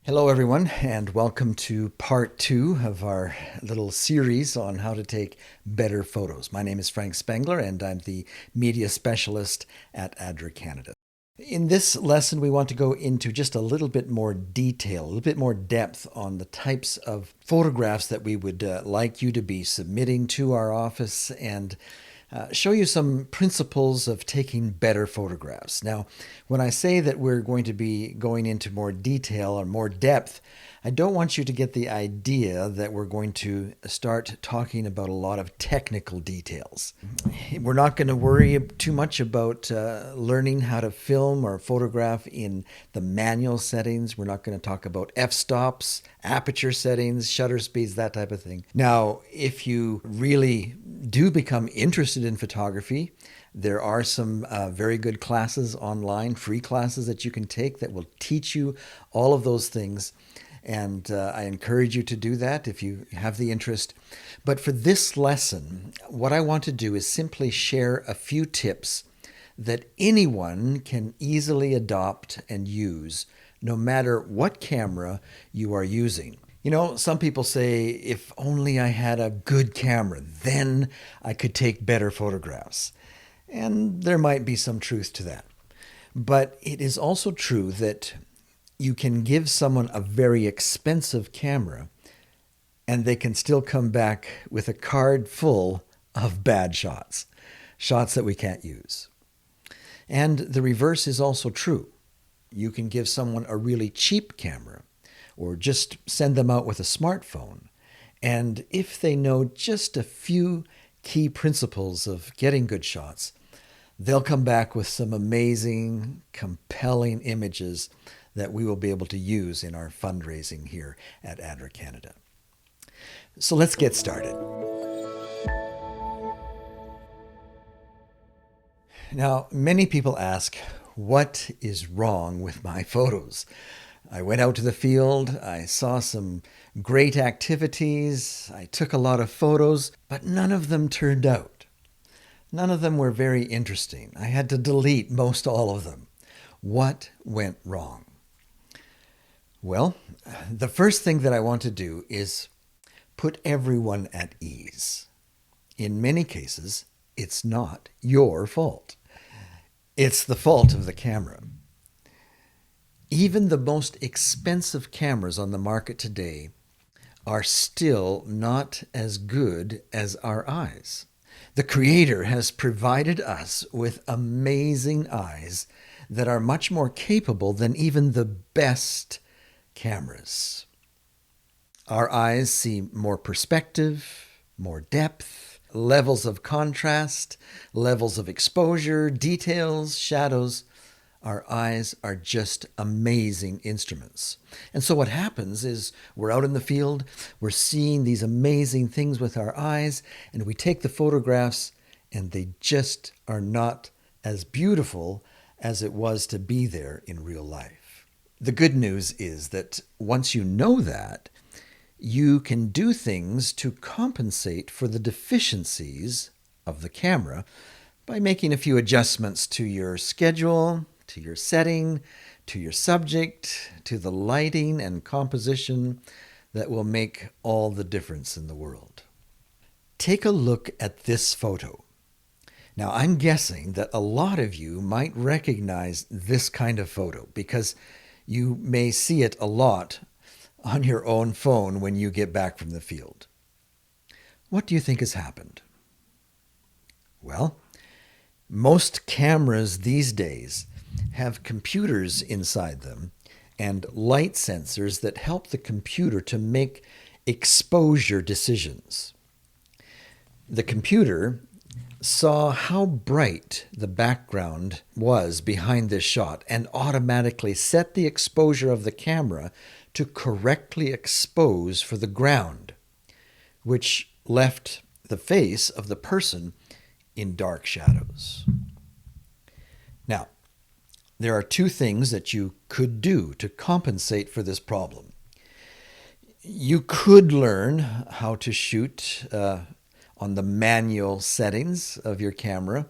Hello, everyone, and welcome to part two of our little series on how to take better photos. My name is Frank Spengler, and I'm the media specialist at ADRA Canada. In this lesson, we want to go into just a little bit more detail, a little bit more depth on the types of photographs that we would like you to be submitting to our office and show you some principles of taking better photographs. Now, when I say that we're going to be going into more detail or more depth, I don't want you to get the idea that we're going to start talking about a lot of technical details. We're not going to worry too much about learning how to film or photograph in the manual settings. We're not going to talk about f-stops, aperture settings, shutter speeds, that type of thing. Now, if you really do become interested in photography, there are some very good classes online, free classes that you can take that will teach you all of those things. And I encourage you to do that if you have the interest. But for this lesson, what I want to do is simply share a few tips that anyone can easily adopt and use, no matter what camera you are using. You know, some people say, if only I had a good camera, then I could take better photographs. And there might be some truth to that. But it is also true that you can give someone a very expensive camera and they can still come back with a card full of bad shots, shots that we can't use. And the reverse is also true. You can give someone a really cheap camera or just send them out with a smartphone. And if they know just a few key principles of getting good shots, they'll come back with some amazing, compelling images that we will be able to use in our fundraising here at ADRA Canada. So let's get started. Now, many people ask, what is wrong with my photos? I went out to the field, I saw some great activities, I took a lot of photos, but none of them turned out. None of them were very interesting. I had to delete most all of them. What went wrong? Well, the first thing that I want to do is put everyone at ease. In many cases, it's not your fault. It's the fault of the camera. Even the most expensive cameras on the market today are still not as good as our eyes. The Creator has provided us with amazing eyes that are much more capable than even the best cameras. Our eyes see more perspective, more depth, levels of contrast, levels of exposure, details, shadows. Our eyes are just amazing instruments. And so what happens is we're out in the field, we're seeing these amazing things with our eyes, and we take the photographs and they just are not as beautiful as it was to be there in real life. The good news is that once you know that, you can do things to compensate for the deficiencies of the camera by making a few adjustments to your schedule, to your setting, to your subject, to the lighting and composition that will make all the difference in the world. Take a look at this photo. Now, I'm guessing that a lot of you might recognize this kind of photo because you may see it a lot on your own phone when you get back from the field. What do you think has happened? Well, most cameras these days have computers inside them and light sensors that help the computer to make exposure decisions. The computer saw how bright the background was behind this shot and automatically set the exposure of the camera to correctly expose for the ground, which left the face of the person in dark shadows. Now, there are two things that you could do to compensate for this problem. You could learn how to shoot on the manual settings of your camera,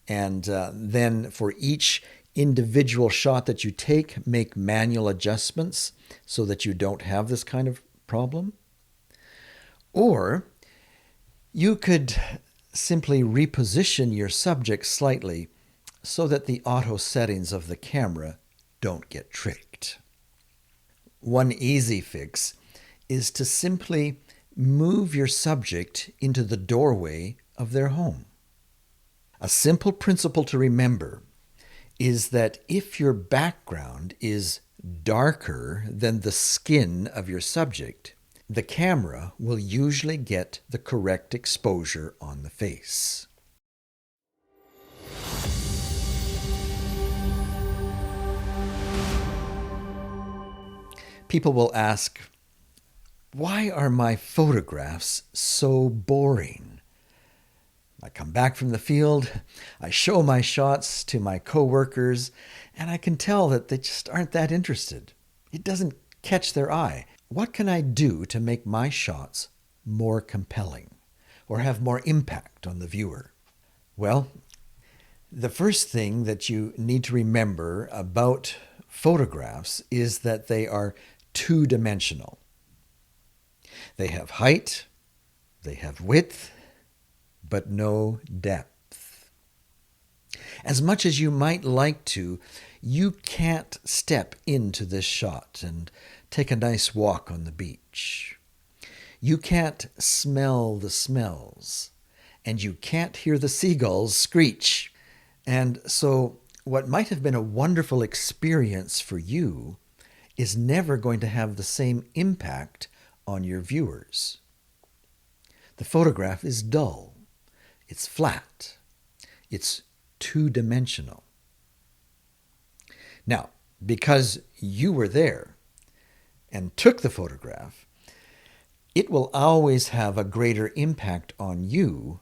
and then for each individual shot that you take, make manual adjustments so that you don't have this kind of problem. Or you could simply reposition your subject slightly so that the auto settings of the camera don't get tricked. One easy fix is to simply move your subject into the doorway of their home. A simple principle to remember is that if your background is darker than the skin of your subject, the camera will usually get the correct exposure on the face. People will ask, why are my photographs so boring? I come back from the field, I show my shots to my coworkers, and I can tell that they just aren't that interested. It doesn't catch their eye. What can I do to make my shots more compelling or have more impact on the viewer? Well, the first thing that you need to remember about photographs is that they are two-dimensional. They have height, they have width, but no depth. As much as you might like to, you can't step into this shot and take a nice walk on the beach. You can't smell the smells, and you can't hear the seagulls screech. And so what might have been a wonderful experience for you is never going to have the same impact on your viewers. The photograph is dull. It's flat. It's two-dimensional. Now, because you were there and took the photograph, it will always have a greater impact on you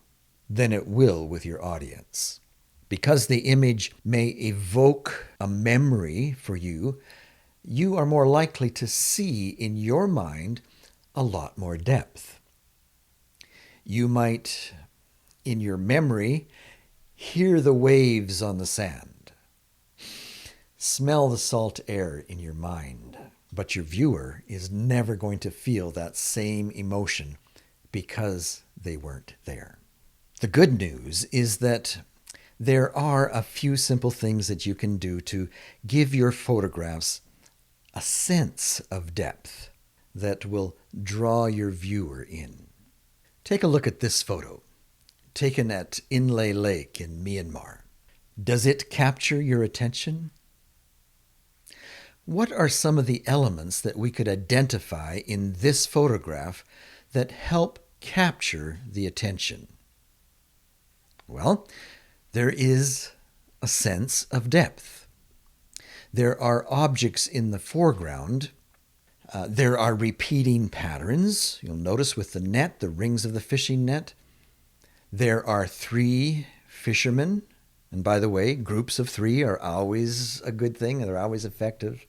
than it will with your audience. Because the image may evoke a memory for you, you are more likely to see in your mind a lot more depth. You might, in your memory, hear the waves on the sand, smell the salt air in your mind, but your viewer is never going to feel that same emotion because they weren't there. The good news is that there are a few simple things that you can do to give your photographs a sense of depth that will draw your viewer in. Take a look at this photo, taken at Inle Lake in Myanmar. Does it capture your attention? What are some of the elements that we could identify in this photograph that help capture the attention? Well, there is a sense of depth. There are objects in the foreground. There are repeating patterns. You'll notice with the net, the rings of the fishing net. There are 3 fishermen. And by the way, groups of 3 are always a good thing. They're always effective.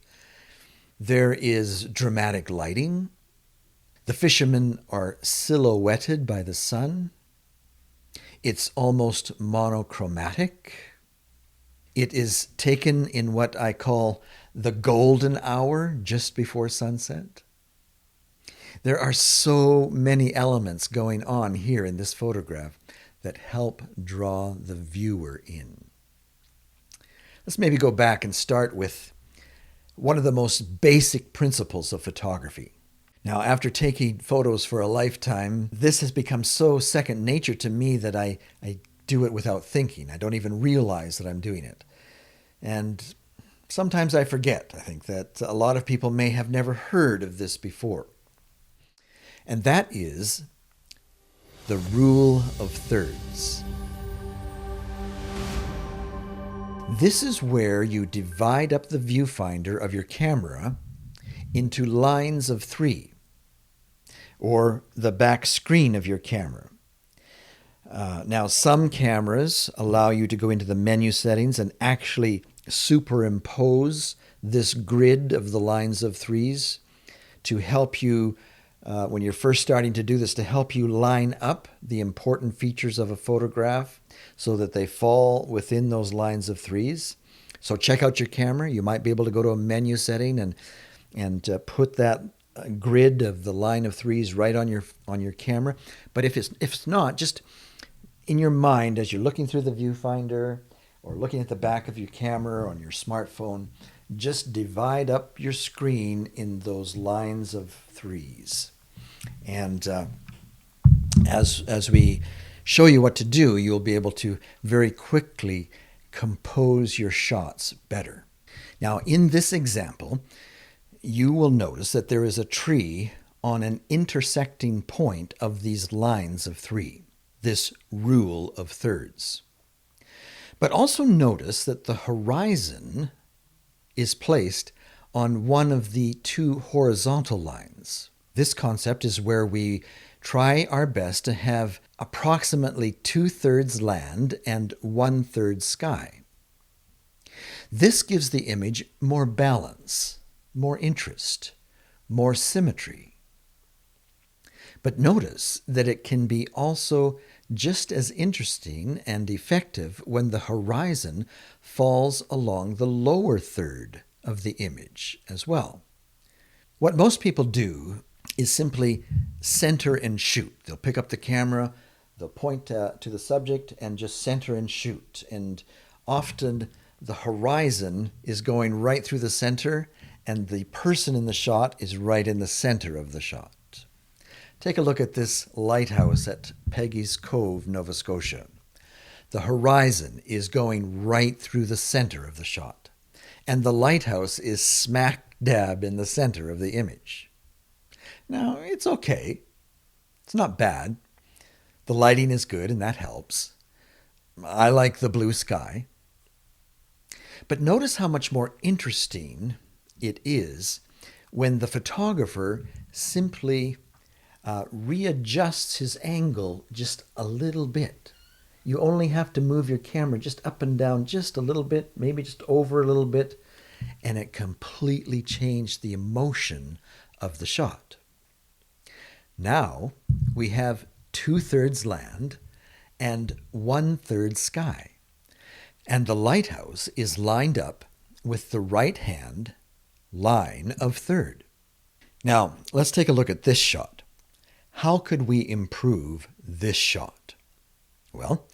There is dramatic lighting. The fishermen are silhouetted by the sun. It's almost monochromatic. It is taken in what I call the golden hour, just before sunset. There are so many elements going on here in this photograph that help draw the viewer in. Let's maybe go back and start with one of the most basic principles of photography. Now, after taking photos for a lifetime, this has become so second nature to me that I do it without thinking. I don't even realize that I'm doing it. And sometimes I forget. I think that a lot of people may have never heard of this before. And that is the rule of thirds. This is where you divide up the viewfinder of your camera into lines of 3, or the back screen of your camera. Now, some cameras allow you to go into the menu settings and actually superimpose this grid of the lines of 3s to help you, when you're first starting to do this, to help you line up the important features of a photograph so that they fall within those lines of 3s. So check out your camera. You might be able to go to a menu setting and put that grid of the line of threes right on your camera. But if it's not, just in your mind as you're looking through the viewfinder or looking at the back of your camera on your smartphone, just divide up your screen in those lines of threes. And as we show you what to do, you'll be able to very quickly compose your shots better. Now, in this example, you will notice that there is a tree on an intersecting point of these lines of three, this rule of thirds. But also notice that the horizon is placed on one of the two horizontal lines. This concept is where we try our best to have approximately 2/3 land and 1/3 sky. This gives the image more balance, more interest, more symmetry. But notice that it can be also just as interesting and effective when the horizon falls along the lower third of the image as well. What most people do is simply center and shoot. They'll pick up the camera, they'll point to the subject and just center and shoot. And often the horizon is going right through the center and the person in the shot is right in the center of the shot. Take a look at this lighthouse at Peggy's Cove, Nova Scotia. The horizon is going right through the center of the shot, and the lighthouse is smack dab in the center of the image. Now, it's okay. It's not bad. The lighting is good, and that helps. I like the blue sky. But notice how much more interesting it is when the photographer simply readjusts his angle just a little bit. You only have to move your camera just up and down just a little bit, maybe just over a little bit, and it completely changed the emotion of the shot. Now we have 2/3 land and 1/3 sky, and the lighthouse is lined up with the right-hand line of third. Now let's take a look at this shot. How could we improve this shot? Well,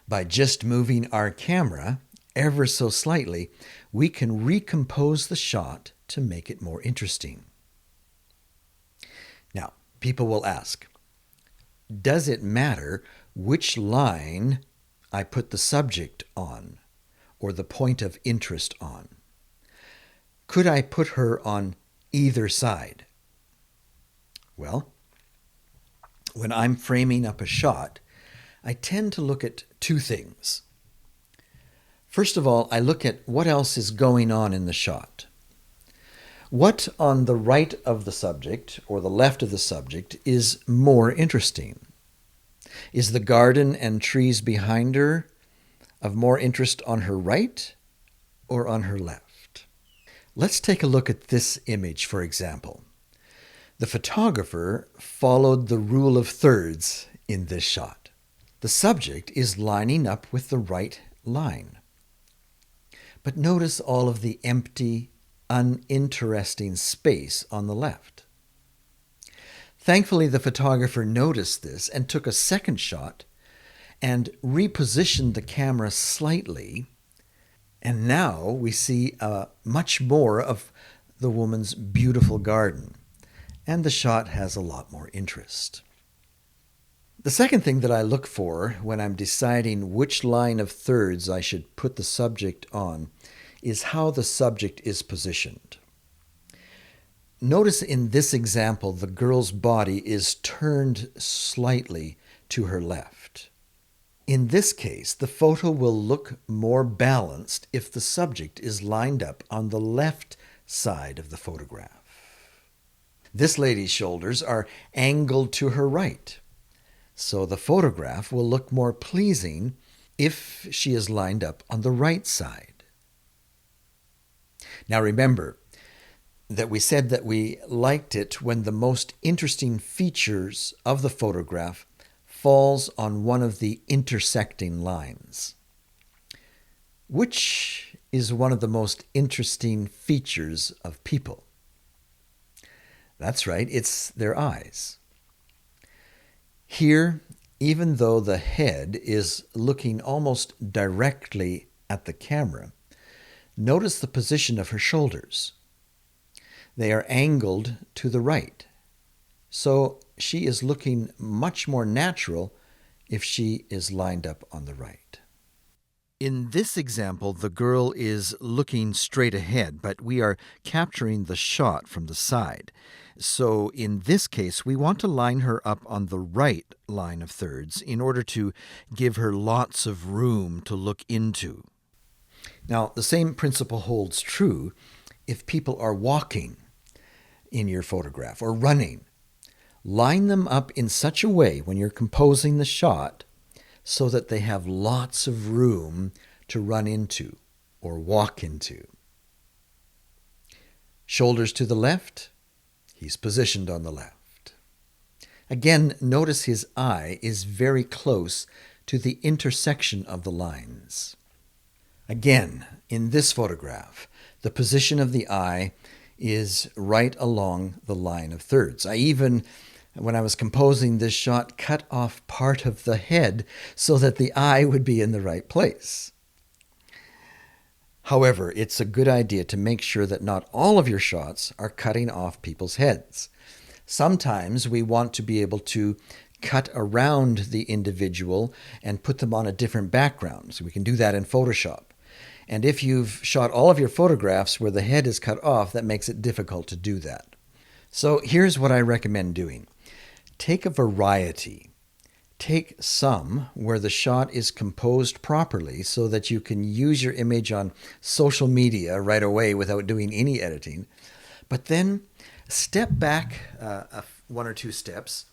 by just moving our camera ever so slightly, we can recompose the shot to make it more interesting. Now, people will ask, does it matter which line I put the subject on or the point of interest on? Could I put her on either side? Well, when I'm framing up a shot, I tend to look at two things. First of all, I look at what else is going on in the shot. What on the right of the subject or the left of the subject is more interesting? Is the garden and trees behind her of more interest on her right or on her left? Let's take a look at this image, for example. The photographer followed the rule of thirds in this shot. The subject is lining up with the right line. But notice all of the empty, uninteresting space on the left. Thankfully, the photographer noticed this and took a second shot and repositioned the camera slightly. And now we see much more of the woman's beautiful garden. And the shot has a lot more interest. The second thing that I look for when I'm deciding which line of thirds I should put the subject on is how the subject is positioned. Notice in this example, the girl's body is turned slightly to her left. In this case, the photo will look more balanced if the subject is lined up on the left side of the photograph. This lady's shoulders are angled to her right, so the photograph will look more pleasing if she is lined up on the right side. Now remember that we said that we liked it when the most interesting features of the photograph falls on one of the intersecting lines. Which is one of the most interesting features of people. That's right, it's their eyes. Here, even though the head is looking almost directly at the camera, notice the position of her shoulders. They are angled to the right, so she is looking much more natural if she is lined up on the right. In this example, the girl is looking straight ahead, but we are capturing the shot from the side. So in this case, we want to line her up on the right line of thirds in order to give her lots of room to look into. Now, the same principle holds true if people are walking in your photograph or running. Line them up in such a way when you're composing the shot so that they have lots of room to run into or walk into. Shoulders to the left, he's positioned on the left. Again, notice his eye is very close to the intersection of the lines. Again, in this photograph, the position of the eye is right along the line of thirds. I even, when I was composing this shot, cut off part of the head so that the eye would be in the right place. However, it's a good idea to make sure that not all of your shots are cutting off people's heads. Sometimes we want to be able to cut around the individual and put them on a different background. So we can do that in Photoshop. And if you've shot all of your photographs where the head is cut off, that makes it difficult to do that. So here's what I recommend doing. Take a variety. Take some where the shot is composed properly so that you can use your image on social media right away without doing any editing. But then step back one or two steps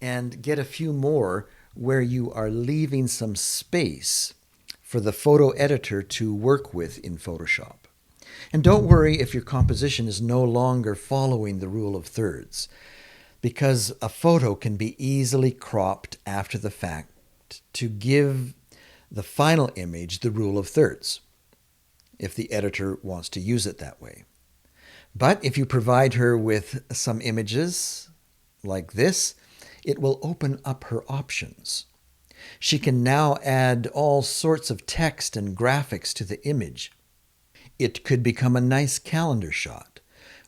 and get a few more where you are leaving some space for the photo editor to work with in Photoshop. And don't worry if your composition is no longer following the rule of thirds, because a photo can be easily cropped after the fact to give the final image the rule of thirds, if the editor wants to use it that way. But if you provide her with some images like this, it will open up her options. She can now add all sorts of text and graphics to the image. It could become a nice calendar shot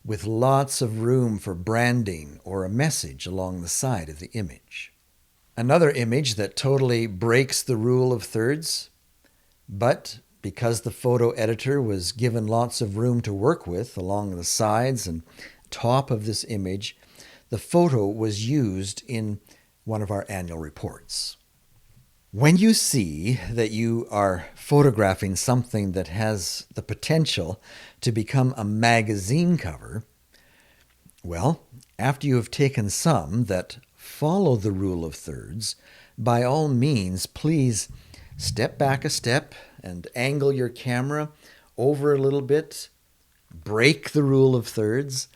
with lots of room for branding or a message along the side of the image. Another image that totally breaks the rule of thirds, but because the photo editor was given lots of room to work with along the sides and top of this image, the photo was used in one of our annual reports. When you see that you are photographing something that has the potential to become a magazine cover, well, after you have taken some that follow the rule of thirds, by all means, please step back a step and angle your camera over a little bit, break the rule of thirds,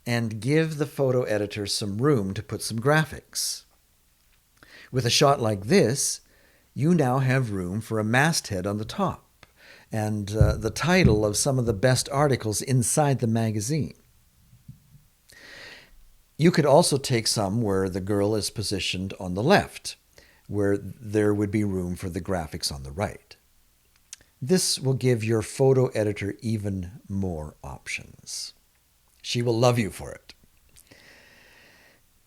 and give the photo editor some room to put some graphics. With a shot like this, you now have room for a masthead on the top and the title of some of the best articles inside the magazine. You could also take some where the girl is positioned on the left, where there would be room for the graphics on the right. This will give your photo editor even more options. She will love you for it.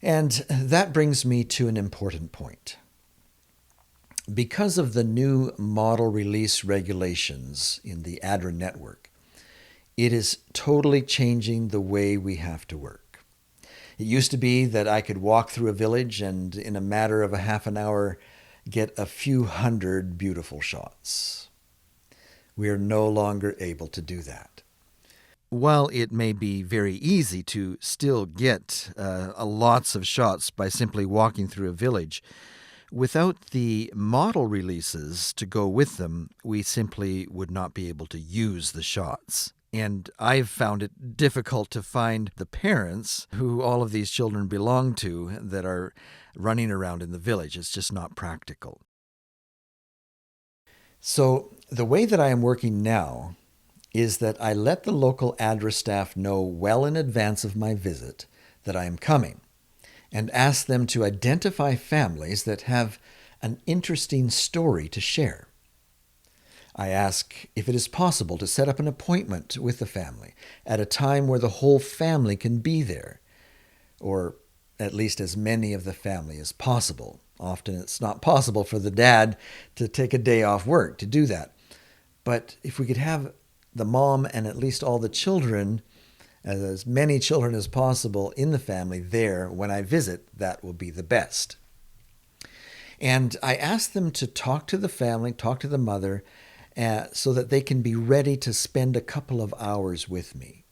And that brings me to an important point. Because of the new model release regulations in the ADRA network, it is totally changing the way we have to work. It used to be that I could walk through a village and in a matter of a half an hour get a few hundred beautiful shots. We are no longer able to do that. While it may be very easy to still get lots of shots by simply walking through a village, without the model releases to go with them, we simply would not be able to use the shots. And I've found it difficult to find the parents who all of these children belong to that are running around in the village. It's just not practical. So the way that I am working now is that I let the local ADRA staff know well in advance of my visit that I am coming, and ask them to identify families that have an interesting story to share. I ask if it is possible to set up an appointment with the family at a time where the whole family can be there, or at least as many of the family as possible. Often it's not possible for the dad to take a day off work to do that. But if we could have the mom and at least all the children, as many children as possible in the family there when I visit, that will be the best. And I ask them to talk to the family, talk to the mother, so that they can be ready to spend a couple of hours with me.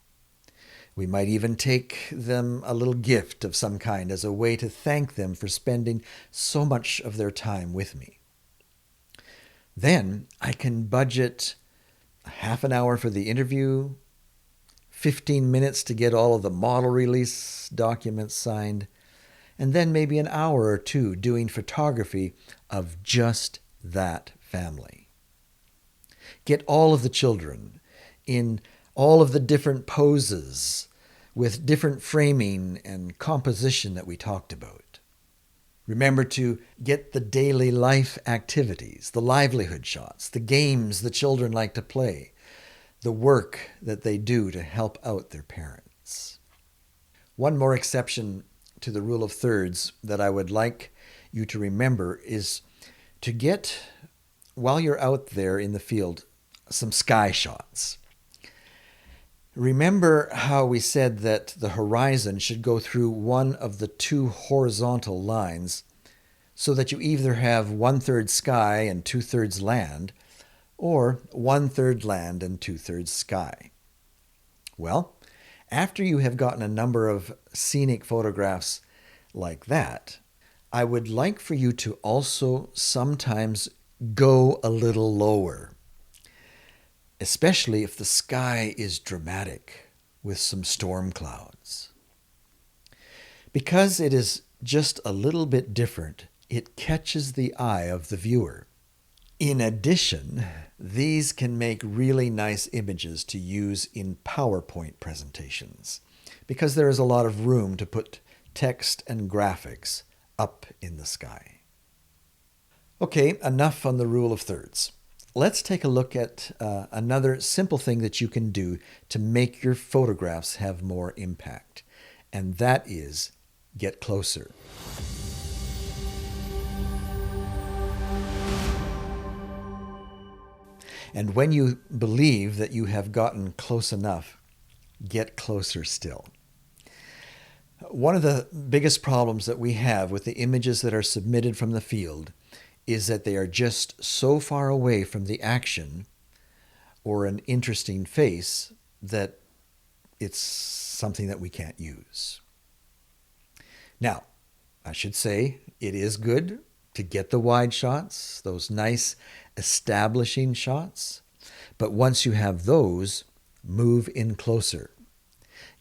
We might even take them a little gift of some kind as a way to thank them for spending so much of their time with me. Then I can budget half an hour for the interview, 15 minutes to get all of the model release documents signed, and then maybe an hour or two doing photography of just that family. Get all of the children in all of the different poses with different framing and composition that we talked about. Remember to get the daily life activities, the livelihood shots, the games the children like to play, the work that they do to help out their parents. One more exception to the rule of thirds that I would like you to remember is to get, while you're out there in the field, some sky shots. Remember how we said that the horizon should go through one of the two horizontal lines so that you either have 1/3 sky and 2/3 land, or 1/3 land and 2/3 sky. Well, after you have gotten a number of scenic photographs like that, I would like for you to also sometimes go a little lower, especially if the sky is dramatic with some storm clouds. Because it is just a little bit different, it catches the eye of the viewer. In addition, these can make really nice images to use in PowerPoint presentations because there is a lot of room to put text and graphics up in the sky. Okay, enough on the rule of thirds. Let's take a look at another simple thing that you can do to make your photographs have more impact, and that is get closer. And when you believe that you have gotten close enough, get closer still. One of the biggest problems that we have with the images that are submitted from the field is that they are just so far away from the action or an interesting face that it's something that we can't use. Now, I should say it is good to get the wide shots, those nice establishing shots, but once you have those, move in closer.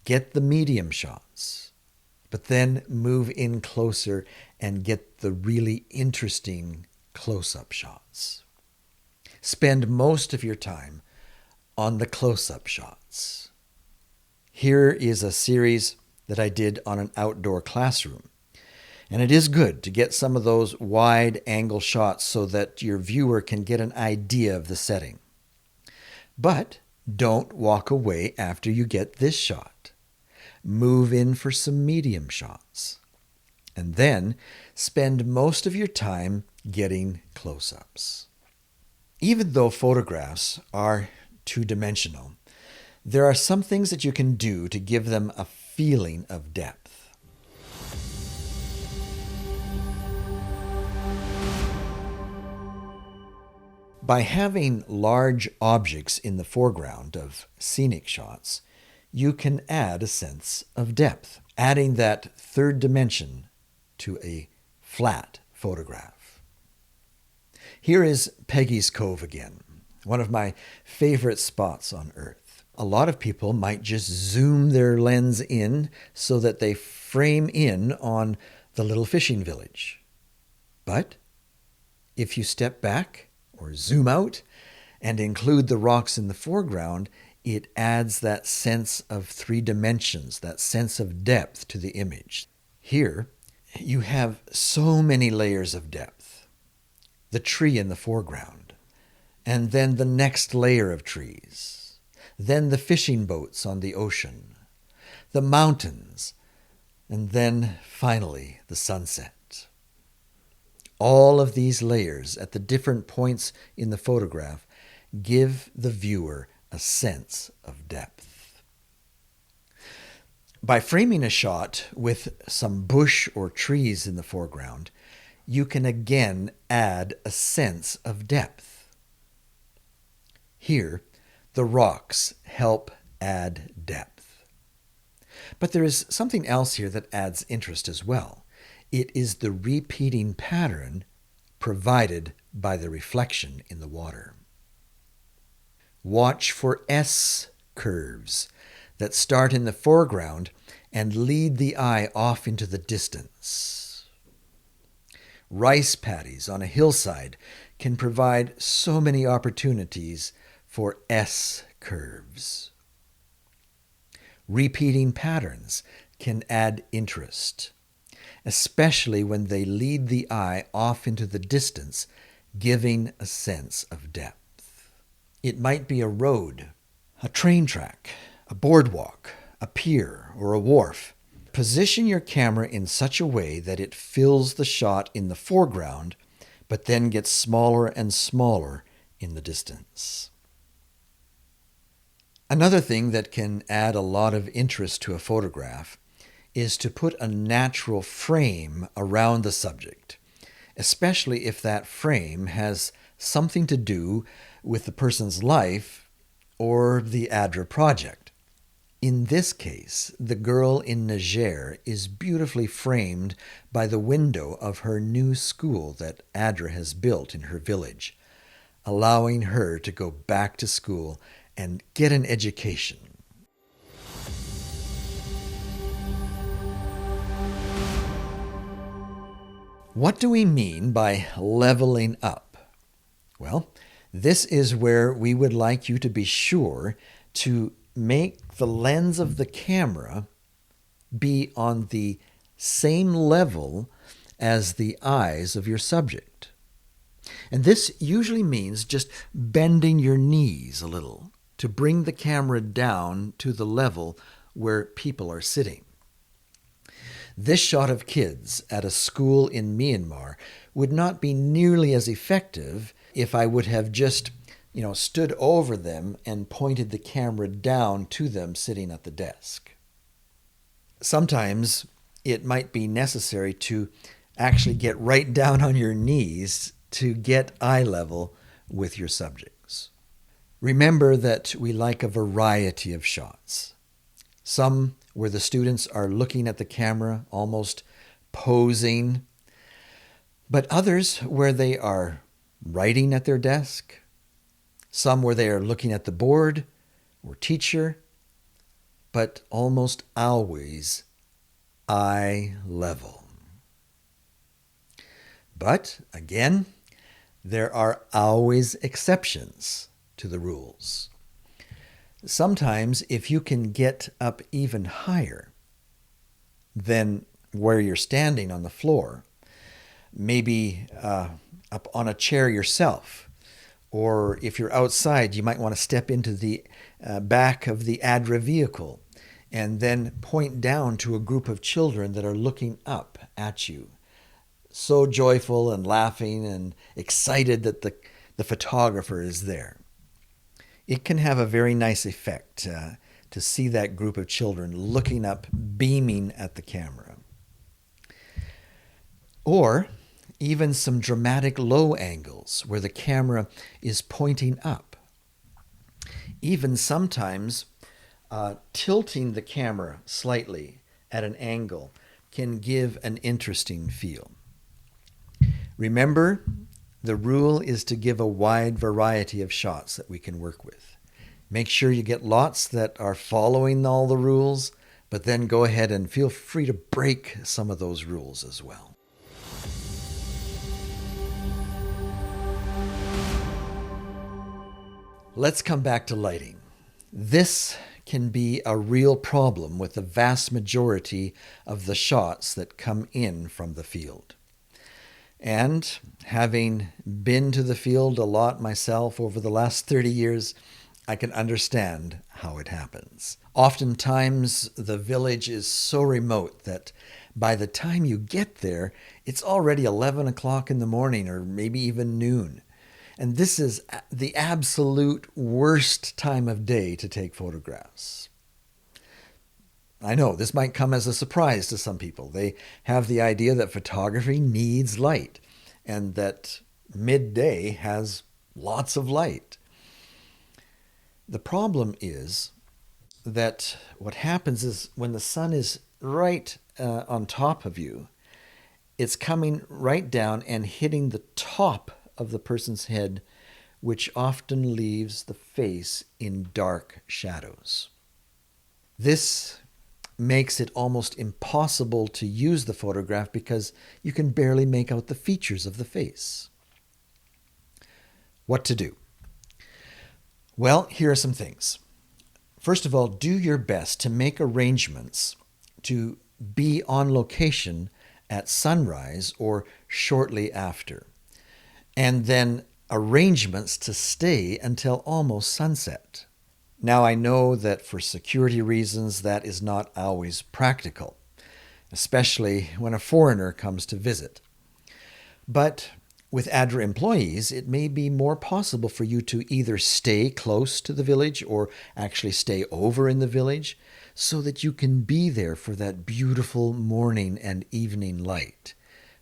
Get the medium shots, but then move in closer and get the really interesting close-up shots. Spend most of your time on the close-up shots. Here is a series that I did on an outdoor classroom. And it is good to get some of those wide angle shots so that your viewer can get an idea of the setting. But don't walk away after you get this shot. Move in for some medium shots. And then spend most of your time getting close-ups. Even though photographs are two-dimensional, there are some things that you can do to give them a feeling of depth. By having large objects in the foreground of scenic shots, you can add a sense of depth, adding that third dimension to a flat photograph. Here is Peggy's Cove again, one of my favorite spots on Earth. A lot of people might just zoom their lens in so that they frame in on the little fishing village. But if you step back or zoom out and include the rocks in the foreground, It adds that sense of 3 dimensions, that sense of depth to the image. Here, you have so many layers of depth. The tree in the foreground, and then the next layer of trees, then the fishing boats on the ocean, the mountains, and then finally the sunset. All of these layers at the different points in the photograph give the viewer a sense of depth. By framing a shot with some bush or trees in the foreground, you can again add a sense of depth. Here, the rocks help add depth. But there is something else here that adds interest as well. It is the repeating pattern provided by the reflection in the water. Watch for S curves that start in the foreground and lead the eye off into the distance. Rice paddies on a hillside can provide so many opportunities for S curves. Repeating patterns can add interest, especially when they lead the eye off into the distance, giving a sense of depth. It might be a road, a train track, a boardwalk, a pier, or a wharf. Position your camera in such a way that it fills the shot in the foreground, but then gets smaller and smaller in the distance. Another thing that can add a lot of interest to a photograph is to put a natural frame around the subject, especially if that frame has something to do with the person's life or the ADRA project. In this case, the girl in Niger is beautifully framed by the window of her new school that ADRA has built in her village, allowing her to go back to school and get an education. What do we mean by leveling up? Well, this is where we would like you to be sure to make the lens of the camera be on the same level as the eyes of your subject. And this usually means just bending your knees a little to bring the camera down to the level where people are sitting. This shot of kids at a school in Myanmar would not be nearly as effective if I would have just stood over them and pointed the camera down to them sitting at the desk. Sometimes it might be necessary to actually get right down on your knees to get eye level with your subjects. Remember that we like a variety of shots. Some where the students are looking at the camera, almost posing, but others where they are writing at their desk, some where they are looking at the board or teacher, but almost always eye level. But again, there are always exceptions to the rules. Sometimes if you can get up even higher than where you're standing on the floor, maybe up on a chair yourself, or if you're outside, you might want to step into the back of the ADRA vehicle and then point down to a group of children that are looking up at you, so joyful and laughing and excited that the photographer is there. It can have a very nice effect to see that group of children looking up, beaming at the camera. Or even some dramatic low angles where the camera is pointing up. Even sometimes tilting the camera slightly at an angle can give an interesting feel. Remember, the rule is to give a wide variety of shots that we can work with. Make sure you get lots that are following all the rules, but then go ahead and feel free to break some of those rules as well. Let's come back to lighting. This can be a real problem with the vast majority of the shots that come in from the field. And having been to the field a lot myself over the last 30 years, I can understand how it happens. Oftentimes, the village is so remote that by the time you get there, it's already 11 o'clock in the morning or maybe even noon. And this is the absolute worst time of day to take photographs. I know this might come as a surprise to some people. They have the idea that photography needs light and that midday has lots of light. The problem is that what happens is when the sun is right on top of you, it's coming right down and hitting the top of the person's head, which often leaves the face in dark shadows. This makes it almost impossible to use the photograph because you can barely make out the features of the face. What to do? Well, here are some things. First of all, do your best to make arrangements to be on location at sunrise or shortly after, and then arrangements to stay until almost sunset. Now, I know that for security reasons that is not always practical, especially when a foreigner comes to visit. But with ADRA employees, it may be more possible for you to either stay close to the village or actually stay over in the village so that you can be there for that beautiful morning and evening light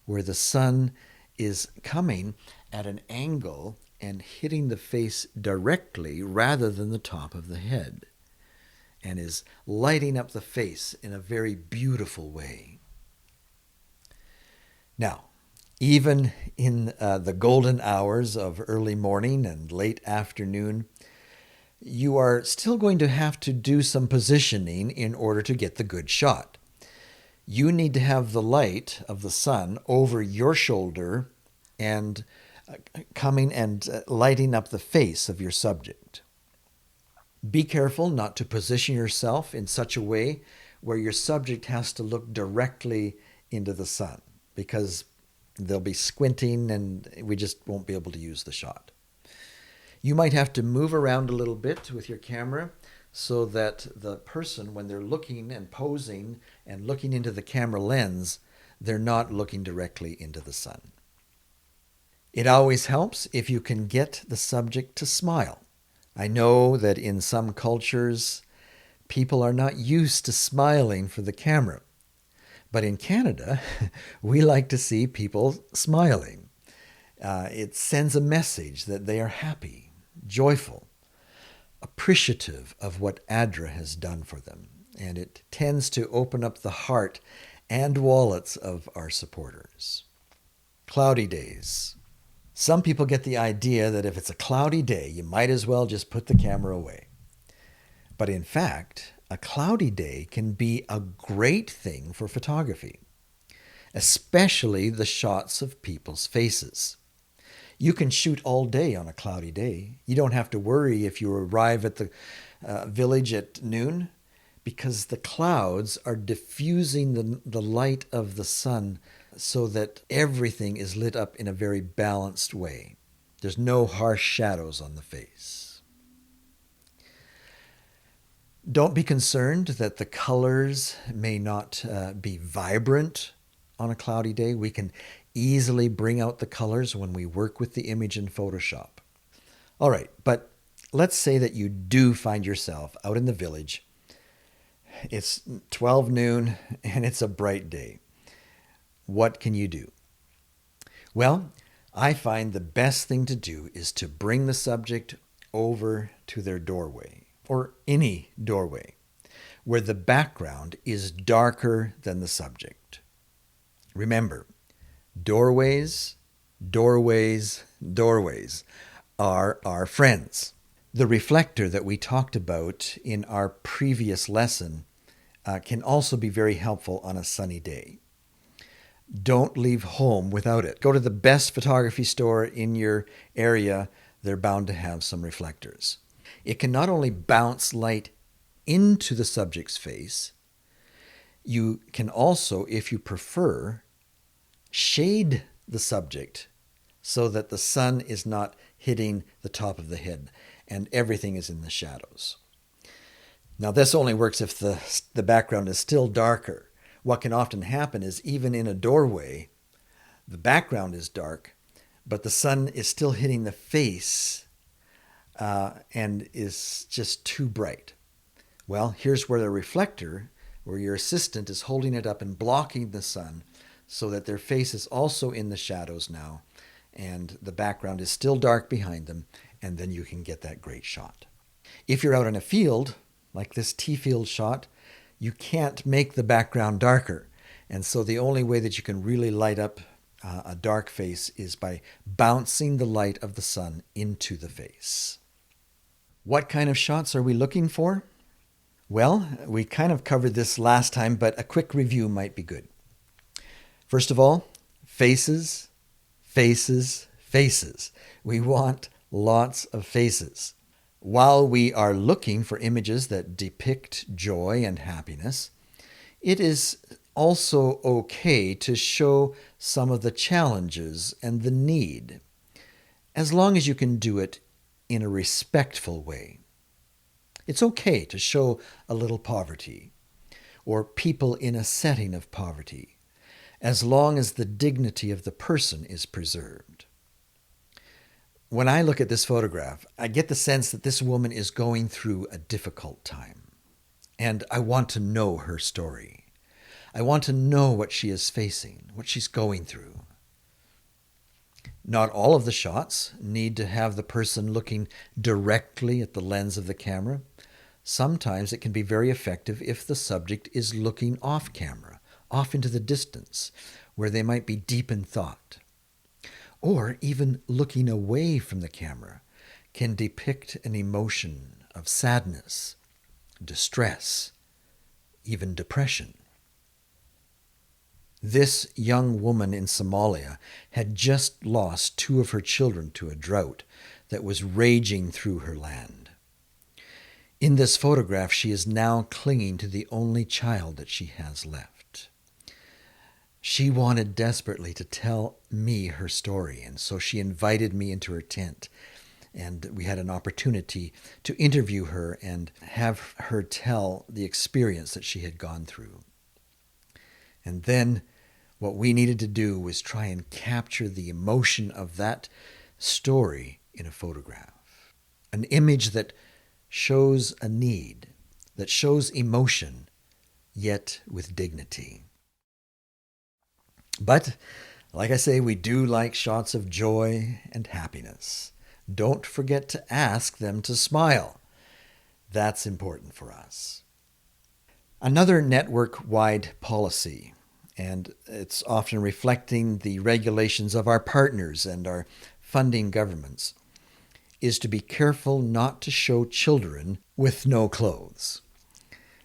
where the sun is coming at an angle and hitting the face directly rather than the top of the head, and is lighting up the face in a very beautiful way. Now, even in the golden hours of early morning and late afternoon, you are still going to have to do some positioning in order to get the good shot. You need to have the light of the sun over your shoulder and coming and lighting up the face of your subject. Be careful not to position yourself in such a way where your subject has to look directly into the sun, because they'll be squinting and we just won't be able to use the shot. You might have to move around a little bit with your camera so that the person, when they're looking and posing and looking into the camera lens, they're not looking directly into the sun. It always helps if you can get the subject to smile. I know that in some cultures, people are not used to smiling for the camera. But in Canada, we like to see people smiling. It sends a message that they are happy, joyful, appreciative of what ADRA has done for them. And it tends to open up the heart and wallets of our supporters. Cloudy days. Some people get the idea that if it's a cloudy day, you might as well just put the camera away. But in fact, a cloudy day can be a great thing for photography, especially the shots of people's faces. You can shoot all day on a cloudy day. You don't have to worry if you arrive at the village at noon, because the clouds are diffusing the light of the sun so that everything is lit up in a very balanced way. There's no harsh shadows on the face. Don't be concerned that the colors may not be vibrant on a cloudy day. We can easily bring out the colors when we work with the image in Photoshop. All right, but let's say that you do find yourself out in the village. It's 12 noon and it's a bright day. What can you do? Well, I find the best thing to do is to bring the subject over to their doorway, or any doorway, where the background is darker than the subject. Remember, doorways, doorways, doorways are our friends. The reflector that we talked about in our previous lesson can also be very helpful on a sunny day. Don't leave home without it. Go to the best photography store in your area. They're bound to have some reflectors. It can not only bounce light into the subject's face, you can also, if you prefer, shade the subject so that the sun is not hitting the top of the head and everything is in the shadows. Now, this only works if the background is still darker. What can often happen is even in a doorway, the background is dark, but the sun is still hitting the face and is just too bright. Well, here's where the reflector, where your assistant is holding it up and blocking the sun so that their face is also in the shadows now, and the background is still dark behind them, and then you can get that great shot. If you're out in a field, like this T-field shot, you can't make the background darker. And so the only way that you can really light up a dark face is by bouncing the light of the sun into the face. What kind of shots are we looking for? Well, we kind of covered this last time, but a quick review might be good. First of all, faces, faces, faces. We want lots of faces. While we are looking for images that depict joy and happiness, it is also okay to show some of the challenges and the need, as long as you can do it in a respectful way. It's okay to show a little poverty or people in a setting of poverty, as long as the dignity of the person is preserved. When I look at this photograph, I get the sense that this woman is going through a difficult time, and I want to know her story. I want to know what she is facing, what she's going through. Not all of the shots need to have the person looking directly at the lens of the camera. Sometimes it can be very effective if the subject is looking off camera, off into the distance, where they might be deep in thought. Or even looking away from the camera can depict an emotion of sadness, distress, even depression. This young woman in Somalia had just lost 2 of her children to a drought that was raging through her land. In this photograph, she is now clinging to the only child that she has left. She wanted desperately to tell me her story, and so she invited me into her tent, and we had an opportunity to interview her and have her tell the experience that she had gone through. And then what we needed to do was try and capture the emotion of that story in a photograph. An image that shows a need, that shows emotion, yet with dignity. But, like I say, we do like shots of joy and happiness. Don't forget to ask them to smile. That's important for us. Another network-wide policy, and it's often reflecting the regulations of our partners and our funding governments, is to be careful not to show children with no clothes.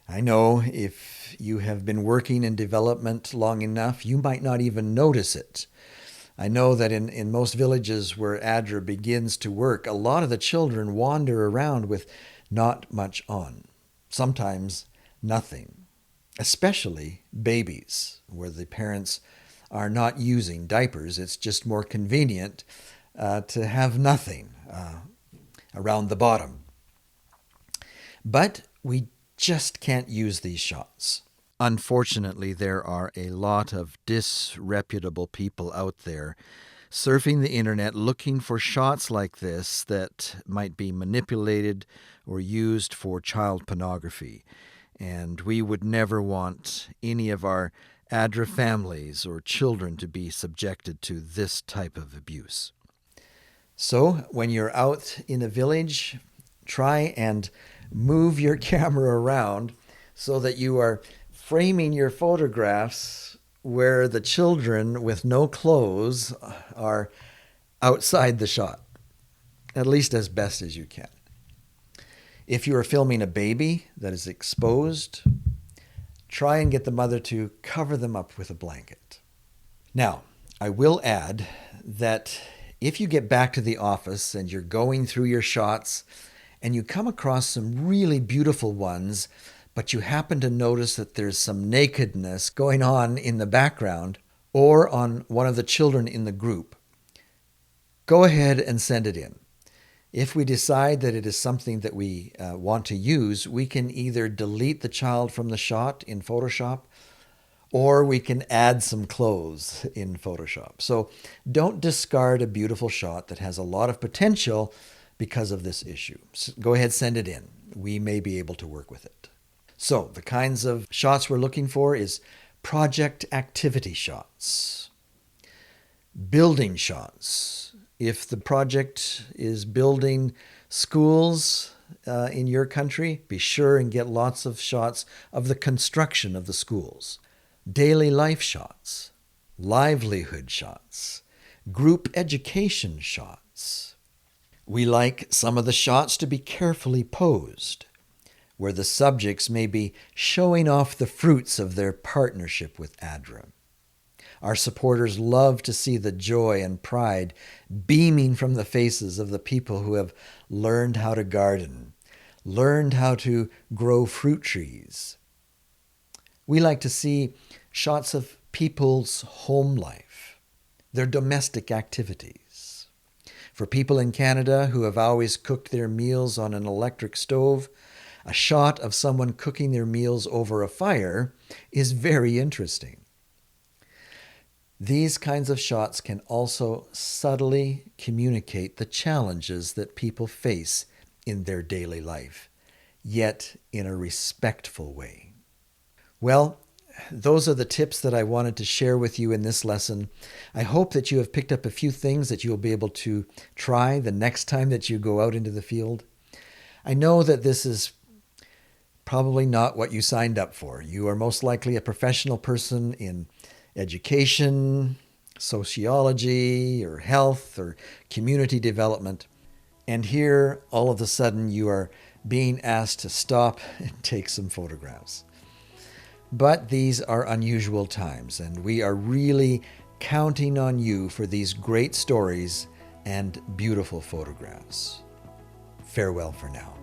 I know if you have been working in development long enough, you might not even notice it. I know that in most villages where ADRA begins to work, a lot of the children wander around with not much on, sometimes nothing, especially babies, where the parents are not using diapers. It's just more convenient to have nothing around the bottom. But we just can't use these shots. Unfortunately, there are a lot of disreputable people out there surfing the internet looking for shots like this that might be manipulated or used for child pornography. And we would never want any of our ADRA families or children to be subjected to this type of abuse. So when you're out in a village, try and move your camera around so that you are framing your photographs where the children with no clothes are outside the shot, at least as best as you can. If you are filming a baby that is exposed, try and get the mother to cover them up with a blanket. Now, I will add that if you get back to the office and you're going through your shots and you come across some really beautiful ones, but you happen to notice that there's some nakedness going on in the background or on one of the children in the group, go ahead and send it in. If we decide that it is something that we want to use, we can either delete the child from the shot in Photoshop, or we can add some clothes in Photoshop. So don't discard a beautiful shot that has a lot of potential because of this issue. So go ahead, send it in. We may be able to work with it. So the kinds of shots we're looking for is project activity shots, building shots. If the project is building schools in your country, be sure and get lots of shots of the construction of the schools. Daily life shots, livelihood shots, group education shots. We like some of the shots to be carefully posed, where the subjects may be showing off the fruits of their partnership with ADRA. Our supporters love to see the joy and pride beaming from the faces of the people who have learned how to garden, learned how to grow fruit trees. We like to see shots of people's home life, their domestic activities. For people in Canada who have always cooked their meals on an electric stove, a shot of someone cooking their meals over a fire is very interesting. These kinds of shots can also subtly communicate the challenges that people face in their daily life, yet in a respectful way. Well, those are the tips that I wanted to share with you in this lesson. I hope that you have picked up a few things that you'll be able to try the next time that you go out into the field. I know that this is probably not what you signed up for. You are most likely a professional person in education, sociology, or health, or community development. And here, all of a sudden, you are being asked to stop and take some photographs. But these are unusual times, and we are really counting on you for these great stories and beautiful photographs. Farewell for now.